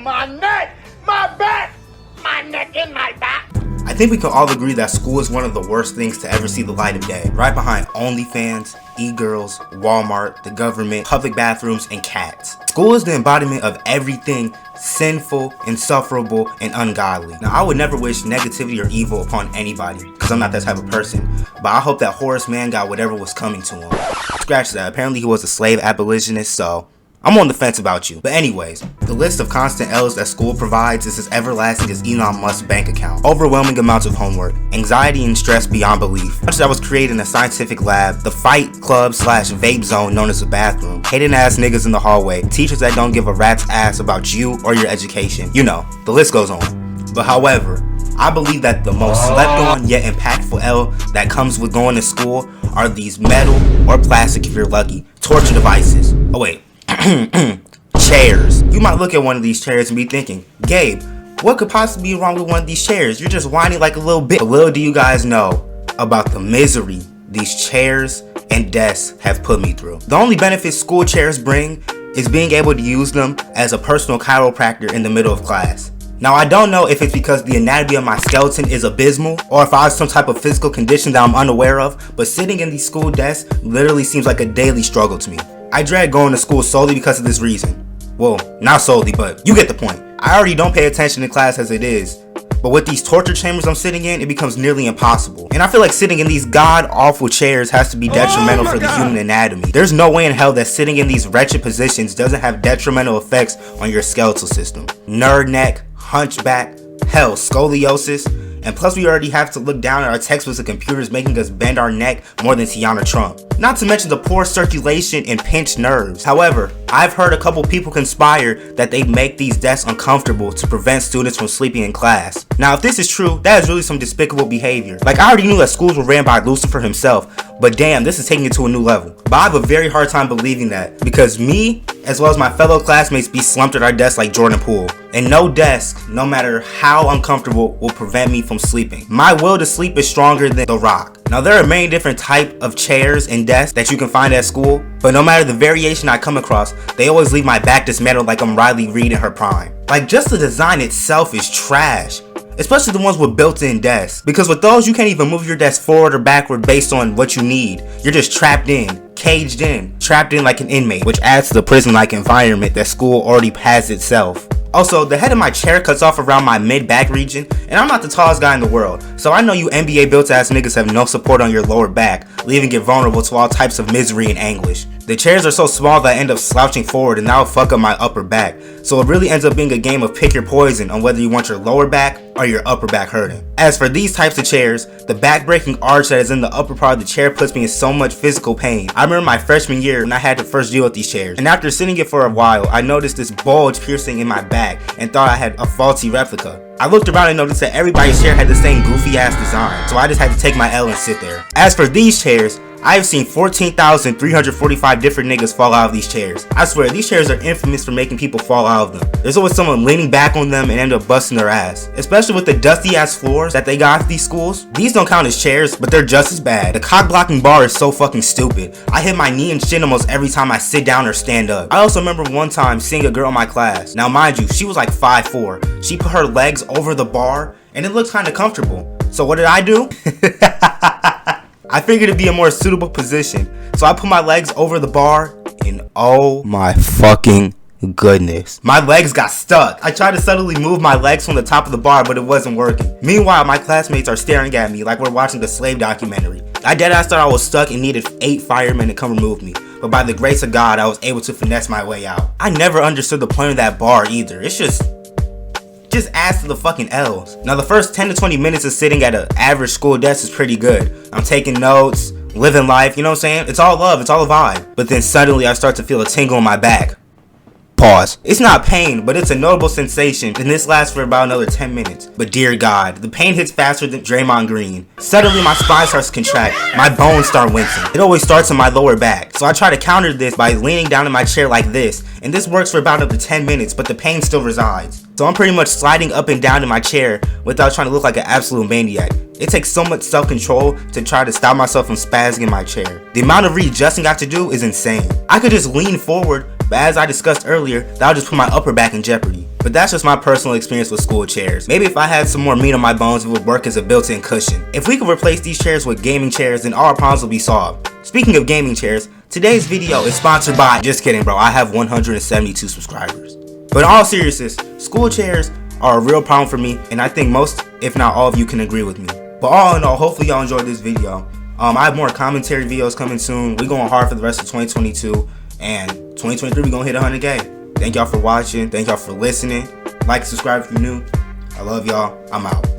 my neck, my back, my neck and my back. I think we can all agree that school is one of the worst things to ever see the light of day. Right behind OnlyFans, e-girls, Walmart, the government, public bathrooms, and cats. School is the embodiment of everything sinful, insufferable, and ungodly. Now, I would never wish negativity or evil upon anybody, because I'm not that type of person. But I hope that Horace Mann got whatever was coming to him. Scratch that. Apparently he was a slave abolitionist, so I'm on the fence about you. But anyways, the list of constant L's that school provides is as everlasting as Elon Musk's bank account. Overwhelming amounts of homework, anxiety and stress beyond belief. Much that was created in a scientific lab, the fight club / vape zone known as the bathroom, hating ass niggas in the hallway, teachers that don't give a rat's ass about you or your education. You know, the list goes on. But however, I believe that the most slept on yet impactful L that comes with going to school are these metal or plastic, if you're lucky, torture devices. Oh wait. Chairs. You might look at one of these chairs and be thinking, Gabe, what could possibly be wrong with one of these chairs? You're just whining like a little bit. But little do you guys know about the misery these chairs and desks have put me through. The only benefit school chairs bring is being able to use them as a personal chiropractor in the middle of class. Now, I don't know if it's because the anatomy of my skeleton is abysmal or if I have some type of physical condition that I'm unaware of, but sitting in these school desks literally seems like a daily struggle to me. I dread going to school solely because of this reason. Well, not solely, but you get the point. I already don't pay attention in class as it is, but with these torture chambers I'm sitting in, it becomes nearly impossible. And I feel like sitting in these god-awful chairs has to be detrimental for the human anatomy. There's no way in hell that sitting in these wretched positions doesn't have detrimental effects on your skeletal system. Nerd neck, hunchback, hell, scoliosis, and plus we already have to look down at our textbooks and computers making us bend our neck more than Tiana Trump. Not to mention the poor circulation and pinched nerves. However, I've heard a couple people conspire that they make these desks uncomfortable to prevent students from sleeping in class. Now, if this is true, that is really some despicable behavior. Like, I already knew that schools were ran by Lucifer himself, but damn, this is taking it to a new level. But I have a very hard time believing that, because me, as well as my fellow classmates, be slumped at our desks like Jordan Poole. And no desk, no matter how uncomfortable, will prevent me from sleeping. My will to sleep is stronger than The Rock. Now, there are many different types of chairs and desks that you can find at school, but no matter the variation I come across, they always leave my back dismantled like I'm Riley Reid in her prime. Like, just the design itself is trash. Especially the ones with built-in desks. Because with those, you can't even move your desk forward or backward based on what you need. You're just trapped in, caged in, trapped in like an inmate, which adds to the prison-like environment that school already has itself. Also, the head of my chair cuts off around my mid-back region, and I'm not the tallest guy in the world, so I know you NBA built-ass niggas have no support on your lower back, leaving it vulnerable to all types of misery and anguish. The chairs are so small that I end up slouching forward and that'll fuck up my upper back, so it really ends up being a game of pick your poison on whether you want your lower back or your upper back hurting. As for these types of chairs, the back-breaking arch that is in the upper part of the chair puts me in so much physical pain. I remember my freshman year when I had to first deal with these chairs, and after sitting it for a while, I noticed this bulge piercing in my back and thought I had a faulty replica. I looked around and noticed that everybody's chair had the same goofy ass design, so I just had to take my L and sit there. As for these chairs, I have seen 14,345 different niggas fall out of these chairs. I swear, these chairs are infamous for making people fall out of them. There's always someone leaning back on them and end up busting their ass. Especially with the dusty ass floors that they got at these schools. These don't count as chairs, but they're just as bad. The cock blocking bar is so fucking stupid. I hit my knee and shin almost every time I sit down or stand up. I also remember one time seeing a girl in my class. Now mind you, she was like 5'4". She put her legs over the bar and it looked kinda comfortable. So what did I do? I figured it'd be a more suitable position, so I put my legs over the bar, and oh my fucking goodness, my legs got stuck. I tried to subtly move my legs from the top of the bar, but it wasn't working. Meanwhile, my classmates are staring at me like we're watching the slave documentary. I deadass thought I was stuck and needed 8 firemen to come remove me, but by the grace of God, I was able to finesse my way out. I never understood the point of that bar either. It's just adds to the fucking L's. Now the first 10 to 20 minutes of sitting at an average school desk is pretty good. I'm taking notes, living life, you know what I'm saying? It's all love, it's all a vibe. But then suddenly I start to feel a tingle in my back. Pause. It's not pain, but it's a notable sensation, and this lasts for about another 10 minutes. But dear God, the pain hits faster than Draymond Green. Suddenly my spine starts to contract, my bones start wincing. It always starts in my lower back, so I try to counter this by leaning down in my chair like this, and this works for about up to 10 minutes, but the pain still resides. So I'm pretty much sliding up and down in my chair without trying to look like an absolute maniac. It takes so much self-control to try to stop myself from spazzing in my chair. The amount of readjusting I have to do is insane. I could just lean forward, but as I discussed earlier, that would just put my upper back in jeopardy. But that's just my personal experience with school chairs. Maybe if I had some more meat on my bones, it would work as a built-in cushion. If we could replace these chairs with gaming chairs, then all our problems will be solved. Speaking of gaming chairs, today's video is sponsored by, just kidding bro, I have 172 subscribers. But in all seriousness, school chairs are a real problem for me, and I think most, if not all of you, can agree with me. But all in all, hopefully y'all enjoyed this video. I have more commentary videos coming soon. We're going hard for the rest of 2022, and 2023 we're gonna hit 100K. Thank y'all for watching. Thank y'all for listening. Like, subscribe if you're new. I love y'all. I'm out.